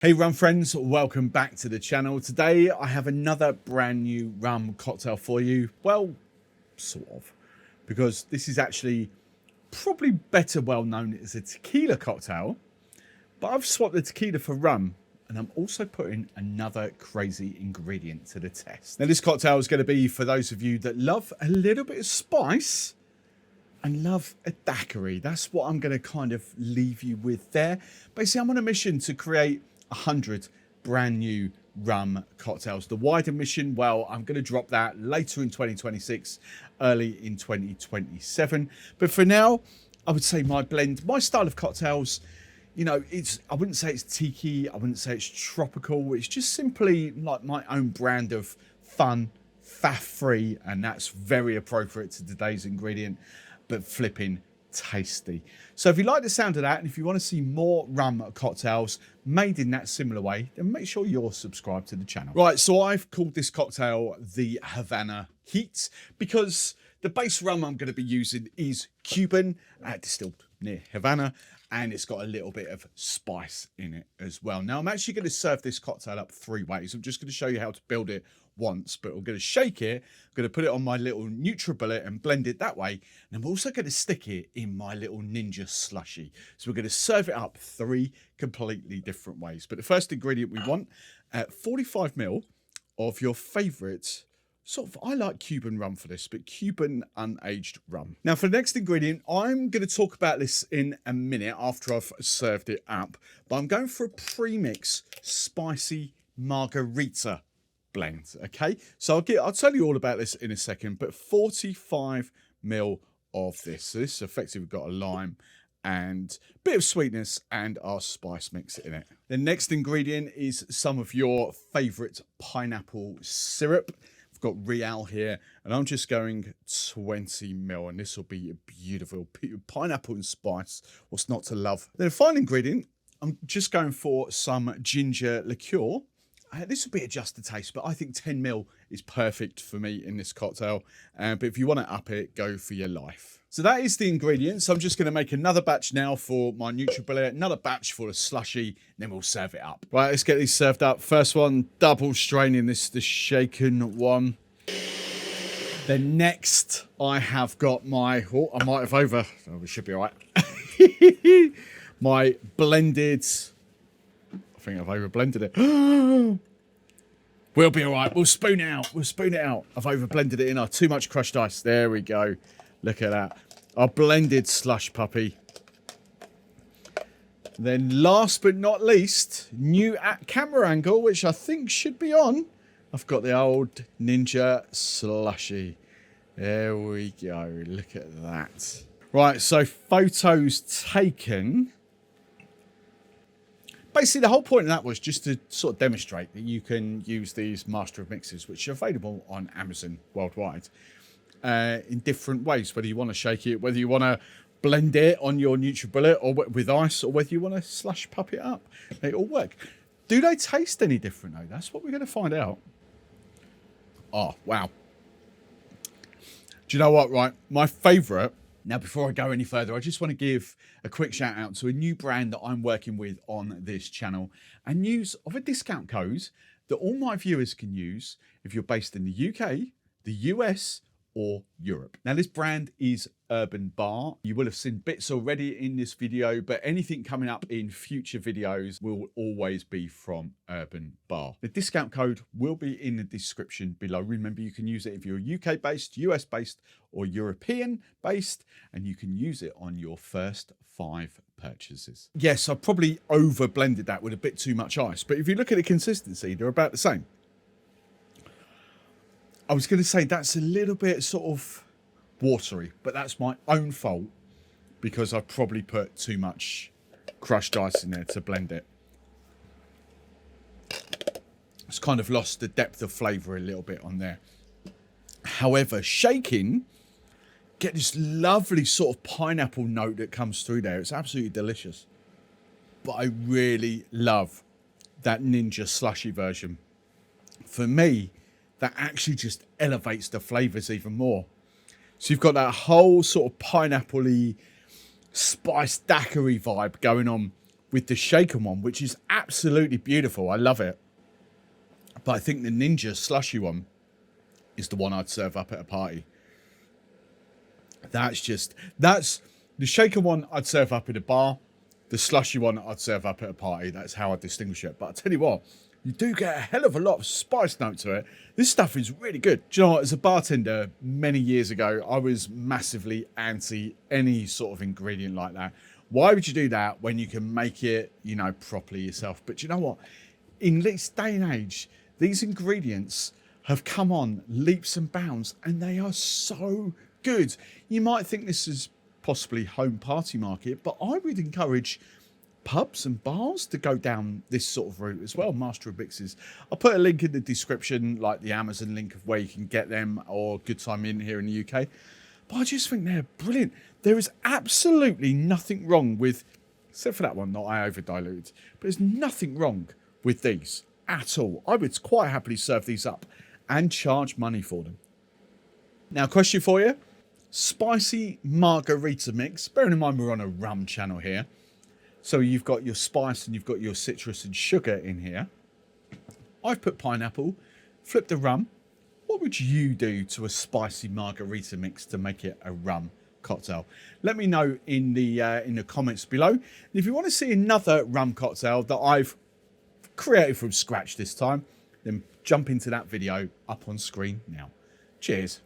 Hey rum friends, welcome back to the channel. Today I have another brand new rum cocktail for you. Well, sort of, because this is actually probably better well known as a tequila cocktail, but I've swapped the tequila for rum and I'm also putting another crazy ingredient to the test. Now this cocktail is going to be for those of you that love a little bit of spice and love a daiquiri. That's what I'm going to kind of leave you with there. Basically, I'm on a mission to create 100 brand new rum cocktails. The wider mission, well, I'm going to drop that later in 2026, early in 2027. But for now, I would say my blend, my style of cocktails, you know, I wouldn't say it's tiki, I wouldn't say it's tropical. It's just simply like my own brand of fun, faff-free, and that's very appropriate to today's ingredient, but flipping tasty. So if you like the sound of that and if you want to see more rum cocktails made in that similar way, then make sure you're subscribed to the channel. Right, so I've called this cocktail the Havana Heat because the base rum I'm going to be using is Cuban, distilled near Havana, and it's got a little bit of spice in it as well. Now I'm actually going to serve this cocktail up 3 ways. I'm just going to show you how to build it once, but I'm going to shake it, I'm going to put it on my little NutriBullet and blend it that way, and I'm also going to stick it in my little Ninja slushy. So we're going to serve it up 3 completely different ways. But the first ingredient we want, 45 ml of your favorite sort of, I like Cuban rum for this, but Cuban unaged rum. Now for the next ingredient, I'm going to talk about this in a minute after I've served it up, but I'm going for a premix spicy Margarita blend. Okay, so I'll tell you all about this in a second, but 45 ml of this. So this effectively got a lime and a bit of sweetness and our spice mix in it. The next ingredient is some of your favorite pineapple syrup. I've got Real here and I'm just going 20 ml, and this will be a beautiful pineapple and spice. What's not to love? Then the final ingredient, I'm just going for some ginger liqueur. This will be adjusted taste, but I think 10 ml is perfect for me in this cocktail. But if you want to up it, go for your life. So that is the ingredients. I'm just going to make another batch now for my NutriBullet, another batch for the slushy, and then we'll serve it up. Right, let's get these served up. First one, double straining this, the shaken one. Then next, I have got my, I might have over, oh, we should be all right. My blended, I think I've over blended it. We'll be all right. We'll spoon it out. We'll spoon it out. I've over blended it in. Too much crushed ice. There we go. Look at that. Our blended slush puppy. Then last but not least, new camera angle, which I think should be on. I've got the old Ninja slushy. There we go. Look at that. Right, so photos taken. Basically, the whole point of that was just to sort of demonstrate that you can use these Master of Mixes, which are available on Amazon worldwide, in different ways. Whether you want to shake it, whether you want to blend it on your NutriBullet or with ice, or whether you want to slush pup it up. They all work. Do they taste any different, though? That's what we're going to find out. Oh, wow. Do you know what, right? My favourite. Now, before I go any further, I just want to give a quick shout out to a new brand that I'm working with on this channel and use of a discount code that all my viewers can use if you're based in the UK, the US, or Europe. Now, this brand is Urban Bar. You will have seen bits already in this video, but anything coming up in future videos will always be from Urban Bar. The discount code will be in the description below. Remember, you can use it if you're UK based, US based, or European based, and you can use it on your first 5 purchases. Yes, I probably over blended that with a bit too much ice, but if you look at the consistency, they're about the same. I was going to say that's a little bit sort of watery, but that's my own fault because I probably put too much crushed ice in there to blend it. It's kind of lost the depth of flavour a little bit on there. However, shaking, get this lovely sort of pineapple note that comes through there. It's absolutely delicious. But I really love that Ninja slushy version. For me, that actually just elevates the flavours even more. So you've got that whole sort of pineapple-y, spice daiquiri vibe going on with the shaken one, which is absolutely beautiful. I love it. But I think the Ninja slushy one is the one I'd serve up at a party. That's the shaken one I'd serve up at a bar. The slushy one I'd serve up at a party. That's how I distinguish it. But I tell you what, you do get a hell of a lot of spice note to it. This stuff is really good. Do you know what? As a bartender many years ago, I was massively anti any sort of ingredient like that. Why would you do that when you can make it, you know, properly yourself? But you know what? In this day and age, these ingredients have come on leaps and bounds, and they are so good. You might think this is possibly home party market, but I would encourage pubs and bars to go down this sort of route as well. Master of Mixes. I'll put a link in the description, like the Amazon link of where you can get them, or Good Time Inn here in the UK. But I just think they're brilliant. There is absolutely nothing wrong with, except for that one that I over diluted, but there's nothing wrong with these at all. I would quite happily serve these up and charge money for them. Now, question for you. Spicy margarita mix. Bearing in mind we're on a rum channel here. So you've got your spice and you've got your citrus and sugar in here. I've put pineapple, flipped the rum. What would you do to a spicy margarita mix to make it a rum cocktail? Let me know in the comments below. And if you want to see another rum cocktail that I've created from scratch this time, then jump into that video up on screen now. Cheers.